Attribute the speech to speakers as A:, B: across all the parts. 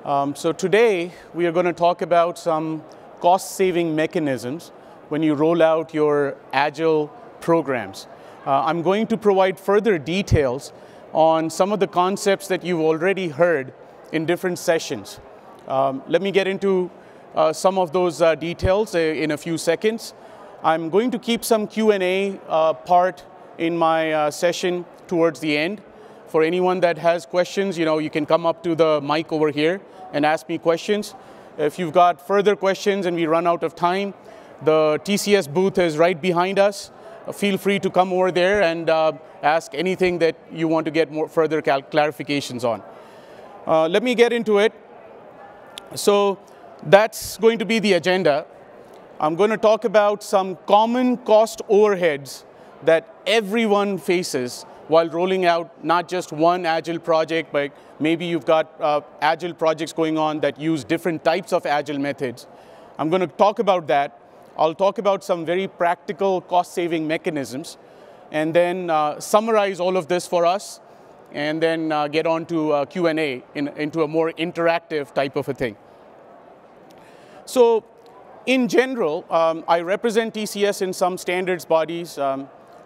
A: So today we are going to talk about some cost-saving mechanisms when you roll out your Agile programs. I'm going to provide further details on some of the concepts that you've already heard in different sessions. Let me get into some of those details in a few seconds. I'm going to keep some Q&A part in my session towards the end. For anyone that has questions, you can come up to the mic over here and ask me questions. If you've got further questions and we run out of time, the TCS booth is right behind us. Feel free to come over there and ask anything that you want to get more further clarifications on. Let me get into it. So that's going to be the agenda. I'm going to talk about some common cost overheads that everyone faces while rolling out not just one Agile project, but maybe you've got Agile projects going on that use different types of Agile methods. I'm going to talk about that. I'll talk about some very practical cost-saving mechanisms, and then summarize all of this for us, and then get on to Q&A into a more interactive type of a thing. So in general, I represent TCS in some standards bodies,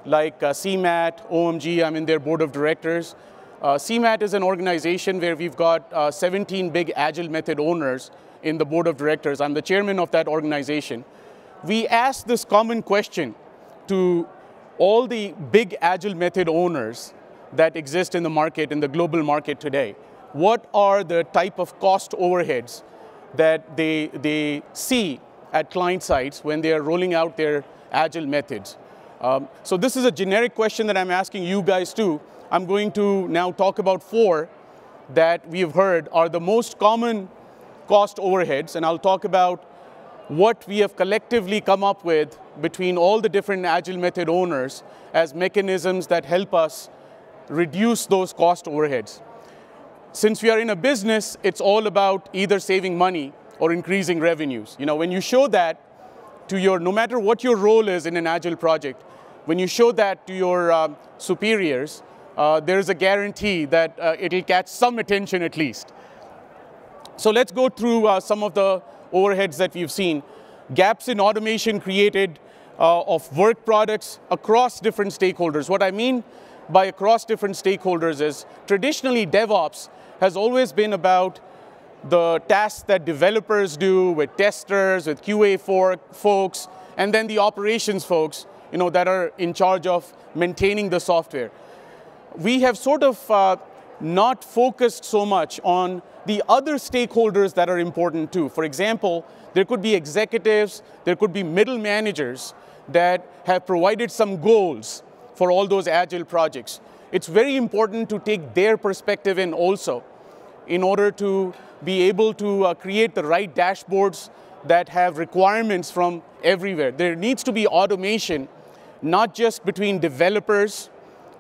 A: like CMAT, OMG, I'm in their board of directors. CMAT is an organization where we've got 17 big Agile method owners in the board of directors. I'm the chairman of that organization. We asked this common question to all the big Agile method owners that exist in the market, in the global market today. What are the type of cost overheads that they see at client sites when they are rolling out their Agile methods? So this is a generic question that I'm asking you guys too. I'm going to now talk about 4 that we have heard are the most common cost overheads, and I'll talk about what we have collectively come up with between all the different Agile method owners as mechanisms that help us reduce those cost overheads. Since we are in a business, it's all about either saving money or increasing revenues. When you show that to no matter what your role is in an Agile project, when you show that to your superiors, there's a guarantee that it'll catch some attention at least. So let's go through some of the overheads that we've seen. Gaps in automation created of work products across different stakeholders. What I mean by across different stakeholders is traditionally DevOps has always been about the tasks that developers do with testers, with QA folks, and then the operations folks that are in charge of maintaining the software. We have sort of not focused so much on the other stakeholders that are important too. For example, there could be executives, there could be middle managers that have provided some goals for all those Agile projects. It's very important to take their perspective in also in order to be able to create the right dashboards that have requirements from everywhere. There needs to be automation, not just between developers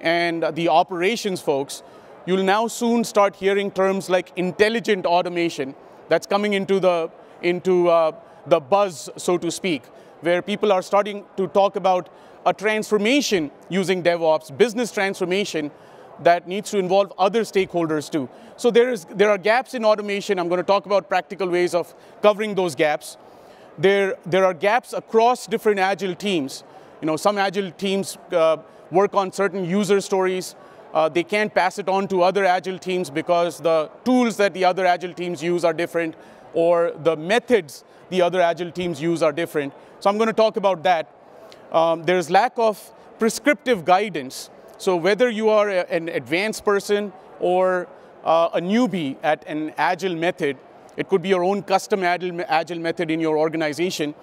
A: and the operations folks. You'll now soon start hearing terms like intelligent automation that's coming into the buzz, so to speak, where people are starting to talk about a transformation using DevOps, business transformation that needs to involve other stakeholders too. So there are gaps in automation. I'm going to talk about practical ways of covering those gaps. There are gaps across different Agile teams. Some Agile teams work on certain user stories. They can't pass it on to other Agile teams because the tools that the other Agile teams use are different, or the methods the other Agile teams use are different. So I'm going to talk about that. There's lack of prescriptive guidance. So whether you are an advanced person or a newbie at an Agile method, it could be your own custom Agile method in your organization.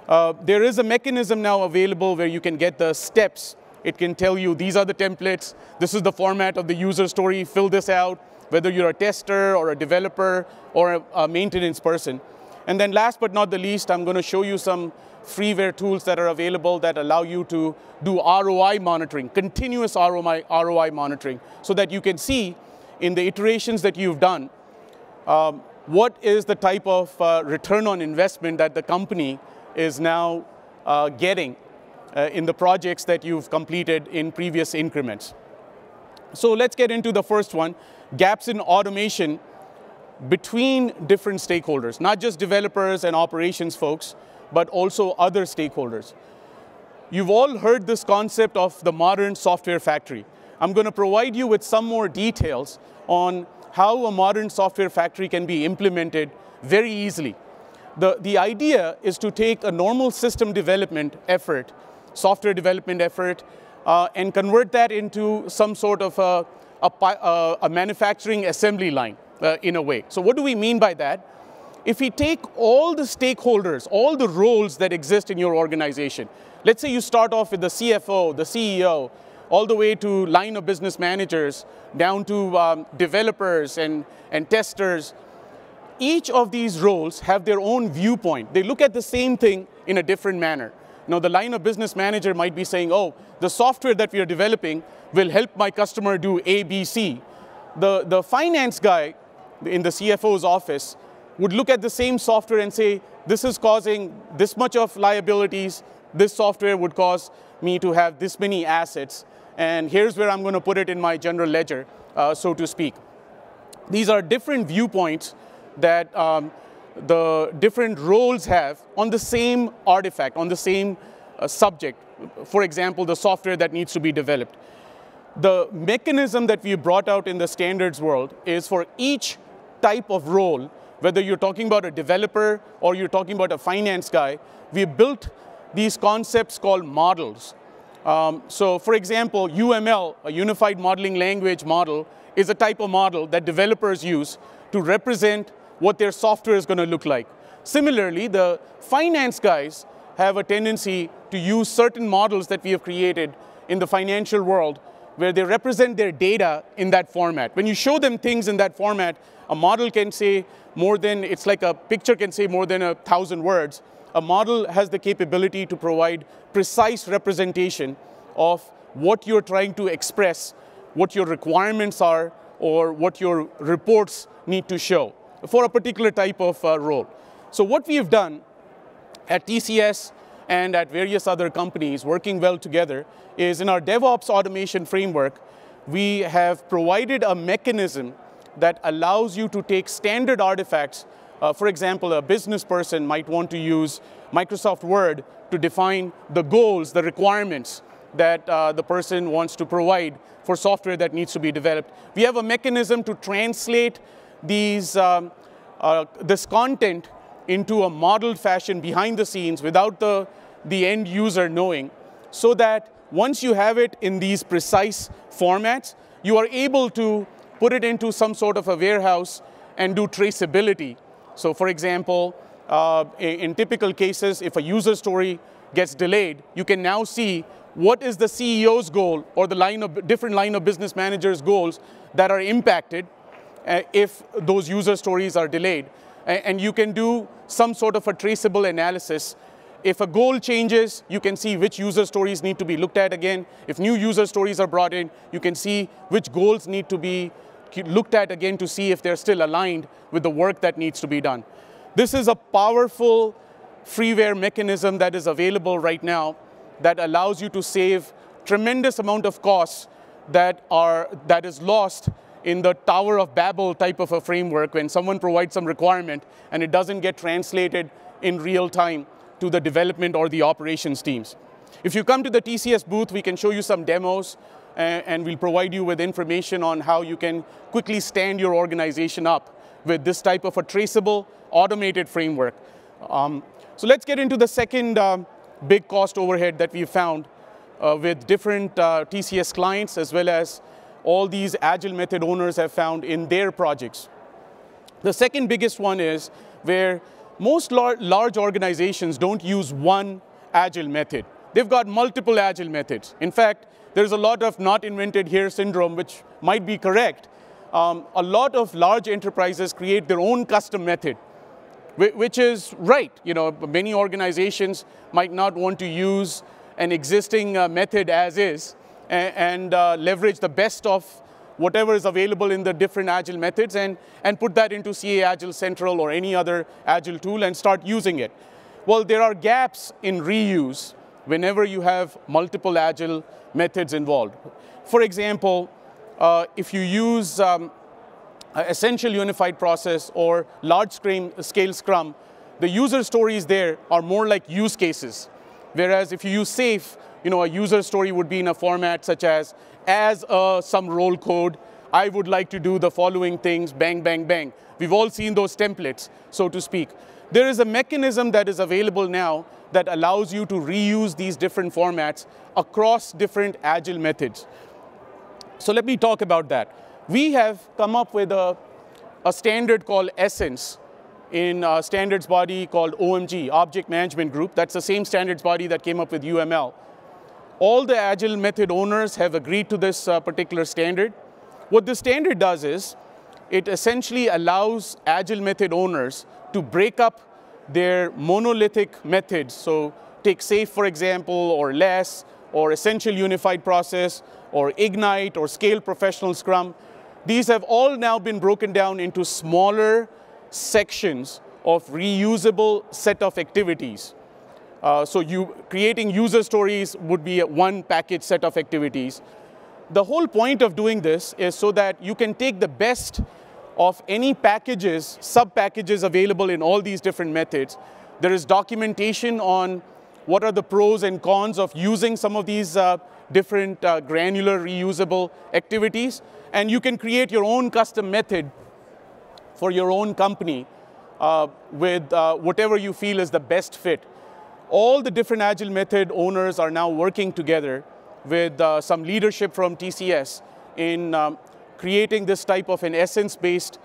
A: There is a mechanism now available where you can get the steps. It can tell you these are the templates, this is the format of the user story, fill this out, whether you're a tester or a developer or a maintenance person. And then last but not the least, I'm going to show you some freeware tools that are available that allow you to do ROI monitoring, continuous ROI monitoring, so that you can see in the iterations that you've done, what is the type of return on investment that the company is now getting in the projects that you've completed in previous increments. So let's get into the first one, gaps in automation between different stakeholders, not just developers and operations folks, but also other stakeholders. You've all heard this concept of the modern software factory. I'm going to provide you with some more details on how a modern software factory can be implemented very easily. The idea is to take a normal system development effort, software development effort, and convert that into some sort of a manufacturing assembly line in a way. So what do we mean by that? If we take all the stakeholders, all the roles that exist in your organization, let's say you start off with the CFO, the CEO, all the way to line of business managers, down to developers and testers. Each of these roles have their own viewpoint. They look at the same thing in a different manner. Now, the line of business manager might be saying, oh, the software that we are developing will help my customer do A, B, C. The finance guy in the CFO's office would look at the same software and say, this is causing this much of liabilities. This software would cause me to have this many assets. And here's where I'm going to put it in my general ledger, so to speak. These are different viewpoints that the different roles have on the same artifact, on the same subject. For example, the software that needs to be developed. The mechanism that we brought out in the standards world is for each type of role, whether you're talking about a developer or you're talking about a finance guy, we built these concepts called models. So for example, UML, a Unified Modeling Language model, is a type of model that developers use to represent what their software is going to look like. Similarly, the finance guys have a tendency to use certain models that we have created in the financial world where they represent their data in that format. When you show them things in that format, a model can say more than, it's like a picture can say more than 1,000 words. A model has the capability to provide precise representation of what you're trying to express, what your requirements are, or what your reports need to show for a particular type of role. So what we have done at TCS and at various other companies working well together is in our DevOps automation framework, we have provided a mechanism that allows you to take standard artifacts. For example, a business person might want to use Microsoft Word to define the goals, the requirements that the person wants to provide for software that needs to be developed. We have a mechanism to translate this content into a modeled fashion behind the scenes without the end user knowing, so that once you have it in these precise formats, you are able to put it into some sort of a warehouse and do traceability. So for example, in typical cases, if a user story gets delayed, you can now see what is the CEO's goal or the different line of business managers' goals that are impacted if those user stories are delayed. And you can do some sort of a traceable analysis. If a goal changes, you can see which user stories need to be looked at again. If new user stories are brought in, you can see which goals need to be looked at again to see if they're still aligned with the work that needs to be done. This is a powerful freeware mechanism that is available right now that allows you to save tremendous amount of costs that is lost in the Tower of Babel type of a framework when someone provides some requirement and it doesn't get translated in real time to the development or the operations teams. If you come to the TCS booth, we can show you some demos and we'll provide you with information on how you can quickly stand your organization up with this type of a traceable, automated framework. So let's get into the second big cost overhead that we found with different TCS clients, as well as all these Agile method owners have found in their projects. The second biggest one is where most large organizations don't use one Agile method. They've got multiple Agile methods. In fact, there's a lot of not invented here syndrome, which might be correct. A lot of large enterprises create their own custom method, which is right. You know, many organizations might not want to use an existing method as is and leverage the best of whatever is available in the different Agile methods and put that into CA Agile Central or any other Agile tool and start using it. Well, there are gaps in reuse whenever you have multiple Agile methods involved. For example, if you use essential unified process or large-scale Scrum, the user stories there are more like use cases. Whereas if you use SAFe, a user story would be in a format such as some role code, I would like to do the following things, bang, bang, bang. We've all seen those templates, so to speak. There is a mechanism that is available now that allows you to reuse these different formats across different Agile methods. So let me talk about that. We have come up with a standard called Essence in a standards body called OMG, Object Management Group. That's the same standards body that came up with UML. All the Agile method owners have agreed to this particular standard. What this standard does is, it essentially allows Agile method owners to break up their monolithic methods. So take SAFe, for example, or LESS, or Essential Unified Process, or Ignite, or Scale Professional Scrum. These have all now been broken down into smaller sections of reusable set of activities. So creating user stories would be one package set of activities. The whole point of doing this is so that you can take the best of any packages, sub-packages available in all these different methods. There is documentation on what are the pros and cons of using some of these different granular reusable activities. And you can create your own custom method for your own company with whatever you feel is the best fit. All the different Agile method owners are now working together with some leadership from TCS in creating this type of an essence-based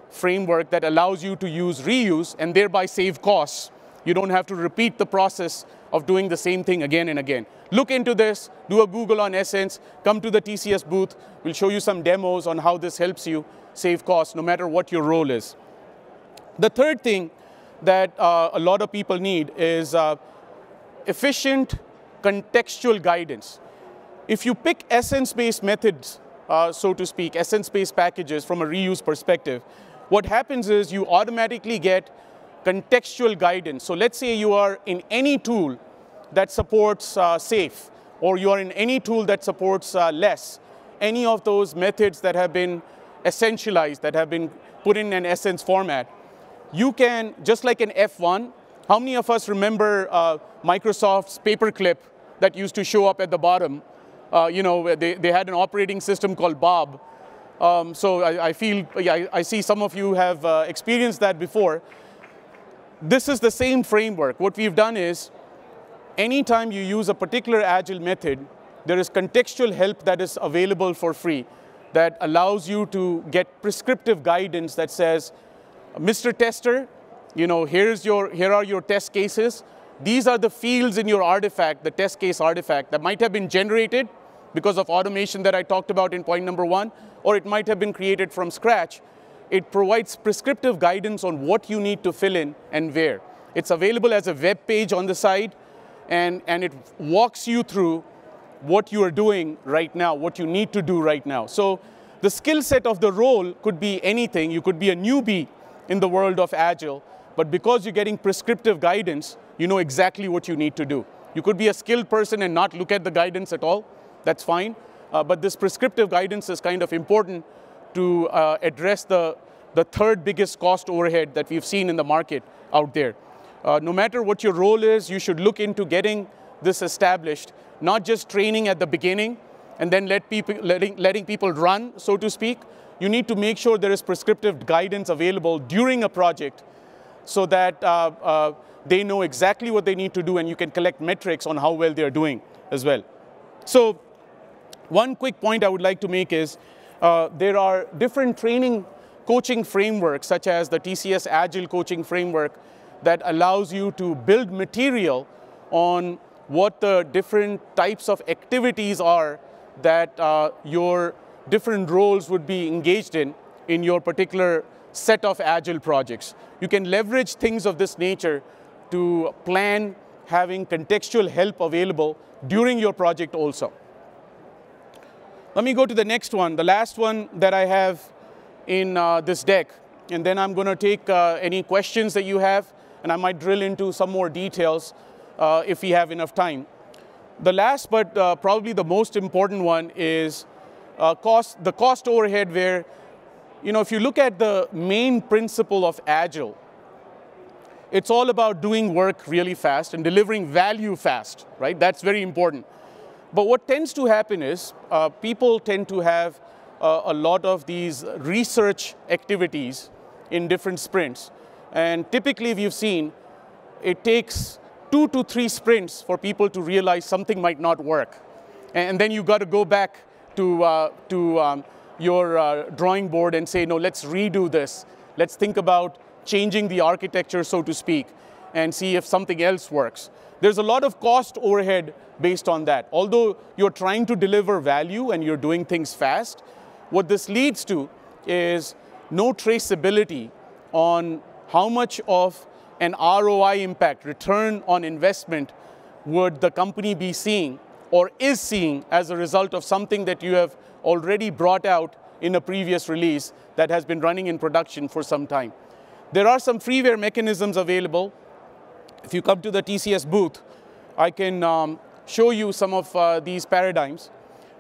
A: framework that allows you to use reuse and thereby save costs. You don't have to repeat the process of doing the same thing again and again. Look into this, do a Google on Essence, come to the TCS booth. We'll show you some demos on how this helps you save costs, no matter what your role is. The third thing that a lot of people need is efficient contextual guidance. If you pick essence-based methods, so to speak, essence-based packages from a reuse perspective, what happens is you automatically get contextual guidance. So let's say you are in any tool that supports SAFe, or you are in any tool that supports LESS, any of those methods that have been essentialized, that have been put in an essence format, you can, just like an F1, how many of us remember Microsoft's paperclip that used to show up at the bottom? They had an operating system called Bob. So I feel, I see some of you have experienced that before. This is the same framework. What we've done is, anytime you use a particular Agile method, there is contextual help that is available for free that allows you to get prescriptive guidance that says, Mr. Tester, here are your test cases. These are the fields in your artifact, the test case artifact, that might have been generated because of automation that I talked about in point number 1, or it might have been created from scratch. It provides prescriptive guidance on what you need to fill in and where. It's available as a web page on the side, and it walks you through what you are doing right now, what you need to do right now. So the skill set of the role could be anything. You could be a newbie in the world of Agile, but because you're getting prescriptive guidance, you know exactly what you need to do. You could be a skilled person and not look at the guidance at all. That's fine. But this prescriptive guidance is kind of important to address the third biggest cost overhead that we've seen in the market out there. No matter what your role is, you should look into getting this established, not just training at the beginning and then letting people run, so to speak. You need to make sure there is prescriptive guidance available during a project so that they know exactly what they need to do, and you can collect metrics on how well they're doing as well. So one quick point I would like to make is there are different training coaching frameworks, such as the TCS Agile coaching framework, that allows you to build material on what the different types of activities are that your different roles would be engaged in your particular set of Agile projects. You can leverage things of this nature to plan having contextual help available during your project also. Let me go to the next one, the last one that I have in this deck, and then I'm going to take any questions that you have, and I might drill into some more details if we have enough time. The last but probably the most important one is the cost overhead, where if you look at the main principle of Agile, it's all about doing work really fast and delivering value fast, right? That's very important. But what tends to happen is people tend to have a lot of these research activities in different sprints. And typically, we've seen it takes 2 to 3 sprints for people to realize something might not work. And then you got to go back to your drawing board and say, no, let's redo this. Let's think about changing the architecture, so to speak, and see if something else works. There's a lot of cost overhead based on that. Although you're trying to deliver value and you're doing things fast, what this leads to is no traceability on how much of an ROI impact, return on investment, would the company be seeing or is seeing as a result of something that you have already brought out in a previous release that has been running in production for some time. There are some freeware mechanisms available. If you come to the TCS booth, I can show you some of these paradigms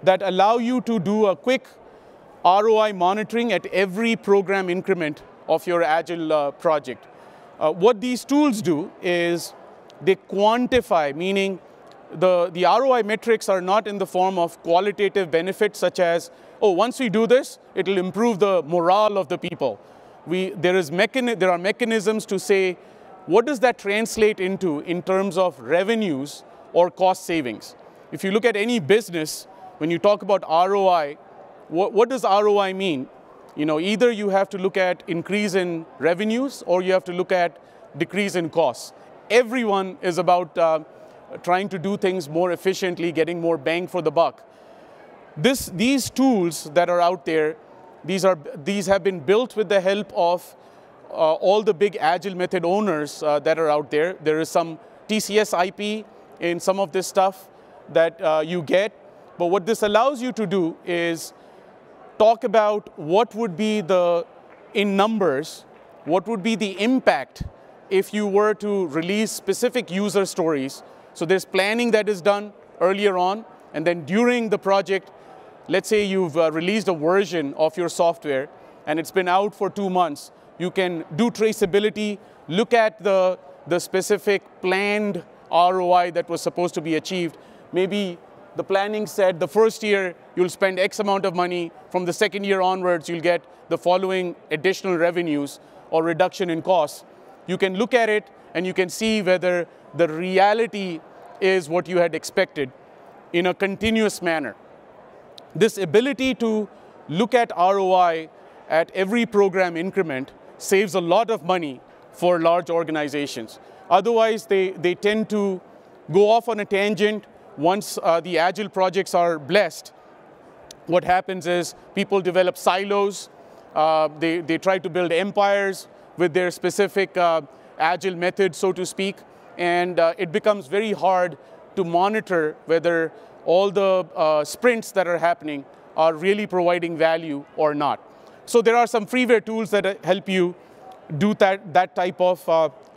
A: that allow you to do a quick ROI monitoring at every program increment of your Agile project. What these tools do is they quantify, meaning the ROI metrics are not in the form of qualitative benefits such as, oh, once we do this, it'll improve the morale of the people. There are mechanisms to say, what does that translate into in terms of revenues or cost savings? If you look at any business, when you talk about ROI, what does ROI mean? Either you have to look at increase in revenues or you have to look at decrease in costs. Everyone is about trying to do things more efficiently, getting more bang for the buck. These tools that are out there, these have been built with the help of all the big Agile method owners that are out there. There is some TCS IP in some of this stuff that you get. But what this allows you to do is talk about what would be in numbers, what would be the impact if you were to release specific user stories. So there's planning that is done earlier on, and then during the project, let's say you've released a version of your software and it's been out for 2 months. You can do traceability, look at the specific planned ROI that was supposed to be achieved. Maybe the planning said the first year you'll spend X amount of money. From the second year onwards, you'll get the following additional revenues or reduction in costs. You can look at it and you can see whether the reality is what you had expected in a continuous manner. This ability to look at ROI at every program increment saves a lot of money for large organizations. Otherwise, they tend to go off on a tangent. Once the Agile projects are blessed, what happens is people develop silos. They try to build empires with their specific Agile method, so to speak. And it becomes very hard to monitor whether all the sprints that are happening are really providing value or not. So there are some freeware tools that help you do that type of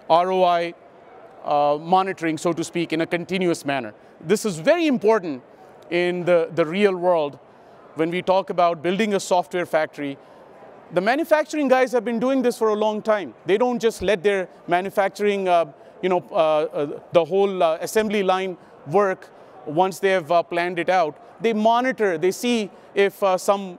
A: ROI monitoring, so to speak, in a continuous manner. This is very important in the real world when we talk about building a software factory. The manufacturing guys have been doing this for a long time. They don't just let their manufacturing, the whole assembly line work once they have planned it out. They monitor, they see if some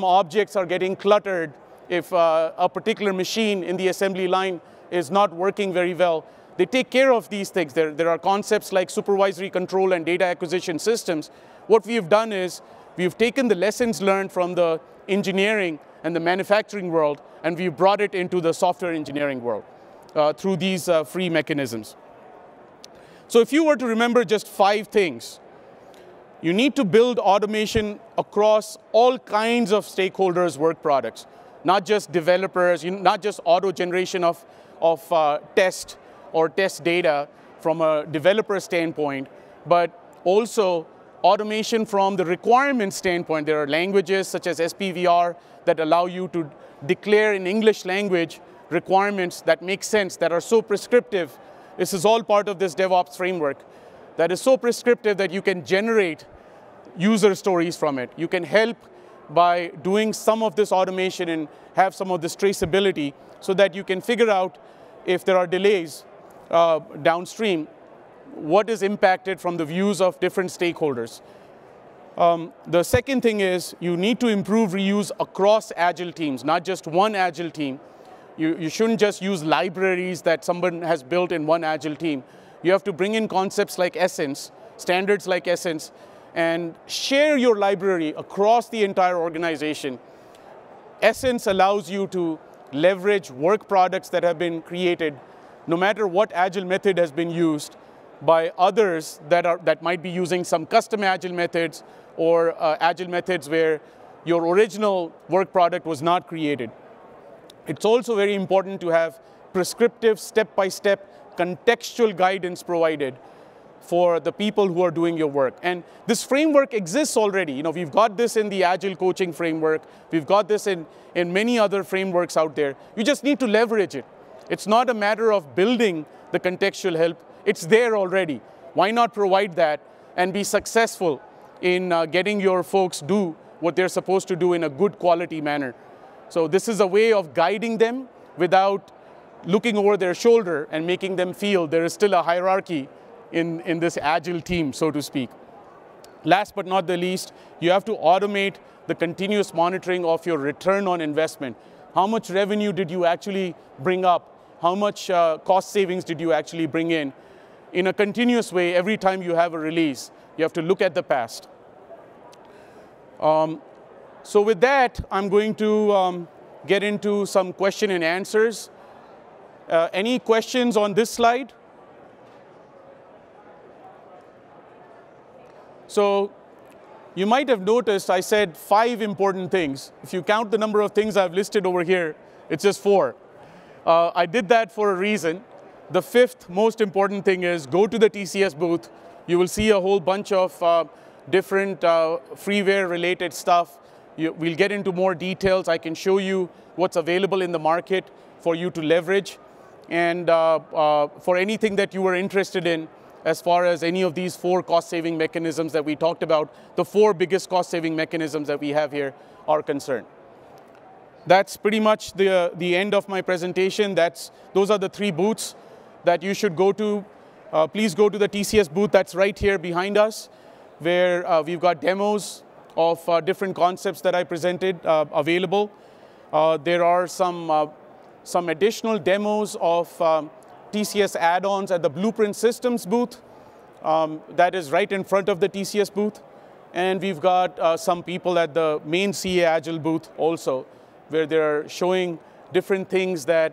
A: objects are getting cluttered, if a particular machine in the assembly line is not working very well. They take care of these things. There are concepts like supervisory control and data acquisition systems. What we have done is we've taken the lessons learned from the engineering and the manufacturing world, and we've brought it into the software engineering world through these free mechanisms. So if you were to remember just 5 things, you need to build automation across all kinds of stakeholders' work products, not just developers, not just auto generation of test or test data from a developer standpoint, but also automation from the requirement standpoint. There are languages such as SPVR that allow you to declare in English language requirements that make sense, that are so prescriptive. This is all part of this DevOps framework that is so prescriptive that you can generate user stories from it. You can help by doing some of this automation and have some of this traceability so that you can figure out if there are delays downstream, what is impacted from the views of different stakeholders. The second thing is you need to improve reuse across Agile teams, not just one Agile team. You shouldn't just use libraries that someone has built in one Agile team. You have to bring in concepts like Essence, standards like Essence, and share your library across the entire organization. Essence allows you to leverage work products that have been created, no matter what Agile method has been used, by others that might be using some custom Agile methods or Agile methods where your original work product was not created. It's also very important to have prescriptive, step-by-step, contextual guidance provided for the people who are doing your work. And this framework exists already. We've got this in the Agile coaching framework. We've got this in many other frameworks out there. You just need to leverage it. It's not a matter of building the contextual help. It's there already. Why not provide that and be successful in getting your folks do what they're supposed to do in a good quality manner? So this is a way of guiding them without looking over their shoulder and making them feel there is still a hierarchy in this Agile team, so to speak. Last but not the least, you have to automate the continuous monitoring of your return on investment. How much revenue did you actually bring up? How much cost savings did you actually bring in a continuous way? Every time you have a release, you have to look at the past. So with that, I'm going to get into some question and answers. Any questions on this slide? So you might have noticed I said 5 important things. If you count the number of things I've listed over here, it's just 4. I did that for a reason. The 5th most important thing is go to the TCS booth. You will see a whole bunch of different freeware-related stuff. We'll get into more details. I can show you what's available in the market for you to leverage. And for anything that you were interested in, as far as any of these 4 cost-saving mechanisms that we talked about, the 4 biggest cost-saving mechanisms that we have here are concerned. That's pretty much the end of my presentation. Those are the 3 booths that you should go to. Please go to the TCS booth that's right here behind us, where we've got demos of different concepts that I presented available. There are some additional demos of TCS add-ons at the Blueprint Systems booth. That is right in front of the TCS booth. And we've got some people at the main CA Agile booth also, where they're showing different things that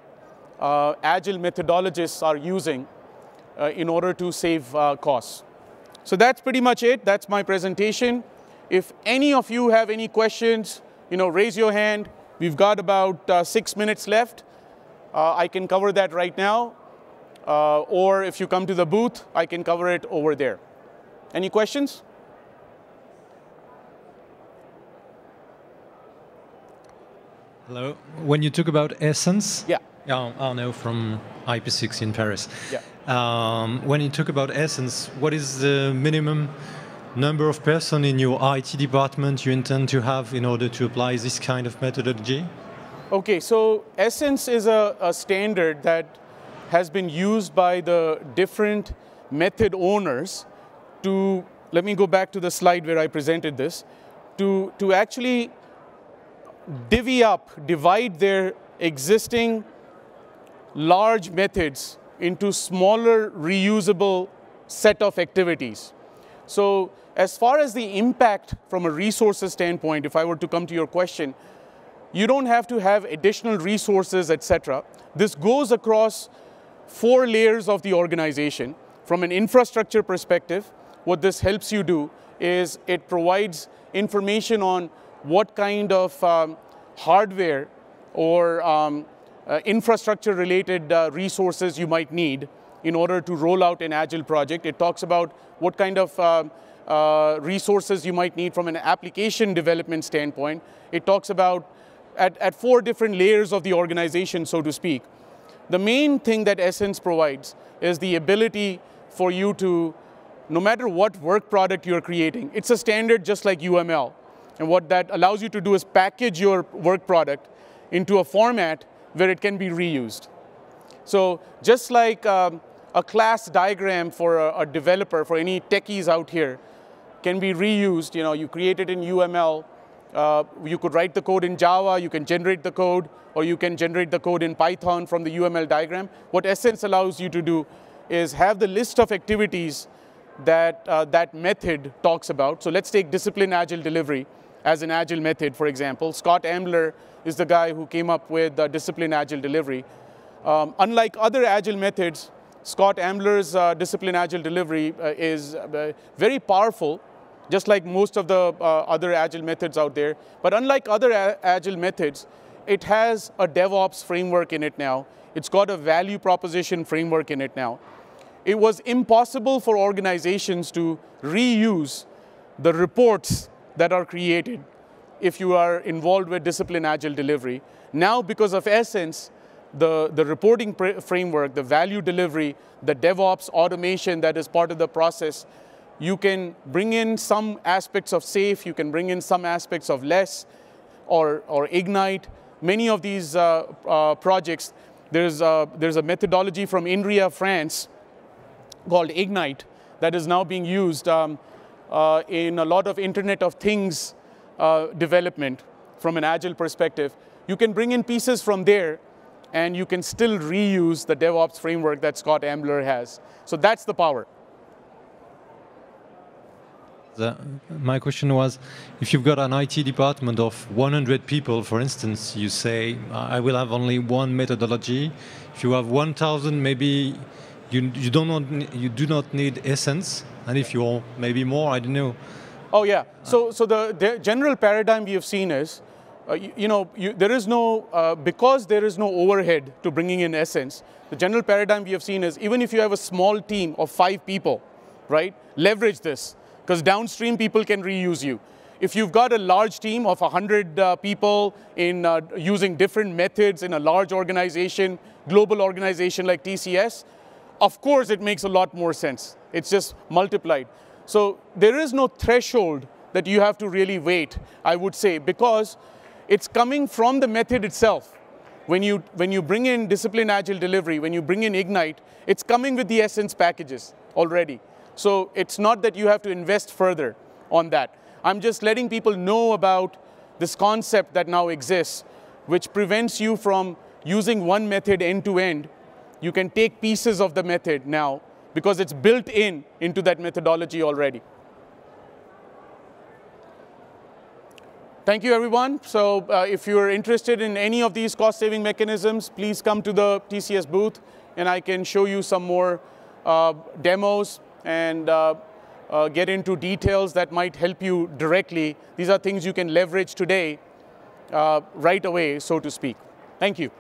A: Agile methodologists are using in order to save costs. So that's pretty much it. That's my presentation. If any of you have any questions, raise your hand. We've got about 6 minutes left. I can cover that right now. Or if you come to the booth, I can cover it over there. Any questions?
B: Hello. When you talk about Essence,
A: yeah.
B: Arnaud from IP6 in Paris.
A: Yeah.
B: When you talk about Essence, what is the minimum number of persons in your IT department you intend to have in order to apply this kind of methodology?
A: Okay, so Essence is a standard that has been used by the different method owners to, let me go back to the slide where I presented this, to actually divide their existing large methods into smaller reusable set of activities. So as far as the impact from a resources standpoint, if I were to come to your question, you don't have to have additional resources, etc. This goes across 4 layers of the organization. From an infrastructure perspective, what this helps you do is it provides information on what kind of hardware or infrastructure-related resources you might need in order to roll out an Agile project. It talks about what kind of resources you might need from an application development standpoint. It talks about at 4 different layers of the organization, so to speak. The main thing that Essence provides is the ability for you to, no matter what work product you're creating, it's a standard just like UML. And what that allows you to do is package your work product into a format where it can be reused. So just like a class diagram for a developer, for any techies out here, can be reused. You create it in UML. You could write the code in Java. You can generate the code, or you can generate the code in Python from the UML diagram. What Essence allows you to do is have the list of activities that that method talks about. So let's take discipline agile delivery as an agile method, for example. Scott Ambler is the guy who came up with discipline agile delivery. Unlike other agile methods, Scott Ambler's discipline agile delivery is very powerful, just like most of the other agile methods out there. But unlike other agile methods, it has a DevOps framework in it now. It's got a value proposition framework in it now. It was impossible for organizations to reuse the reports that are created if you are involved with discipline agile delivery. Now, because of Essence, the reporting framework, the value delivery, the DevOps automation that is part of the process, you can bring in some aspects of SAFe, you can bring in some aspects of less, or Ignite. Many of these projects, there's a methodology from Inria, France, called Ignite, that is now being used in a lot of Internet of Things development from an agile perspective. You can bring in pieces from there, and you can still reuse the DevOps framework that Scott Ambler has. So that's the power.
B: My question was, if you've got an IT department of 100 people, for instance, you say, I will have only one methodology. If you have 1,000, maybe you do not need Essence. And if you're maybe more, I don't know.
A: Oh, yeah. So the general paradigm we have seen is, there is no, because there is no overhead to bringing in Essence, the general paradigm we have seen is, even if you have a small team of 5 people, right, leverage this, because downstream people can reuse you. If you've got a large team of 100 people in using different methods in a large organization, global organization like TCS, of course it makes a lot more sense. It's just multiplied. So there is no threshold that you have to really wait, I would say, because it's coming from the method itself. When you bring in discipline agile delivery, when you bring in Ignite, it's coming with the Essence packages already. So it's not that you have to invest further on that. I'm just letting people know about this concept that now exists, which prevents you from using one method end to end. You can take pieces of the method now because it's built into that methodology already. Thank you, everyone. So if you're interested in any of these cost-saving mechanisms, please come to the TCS booth, and I can show you some more demos and get into details that might help you directly. These are things you can leverage today, right away, so to speak. Thank you.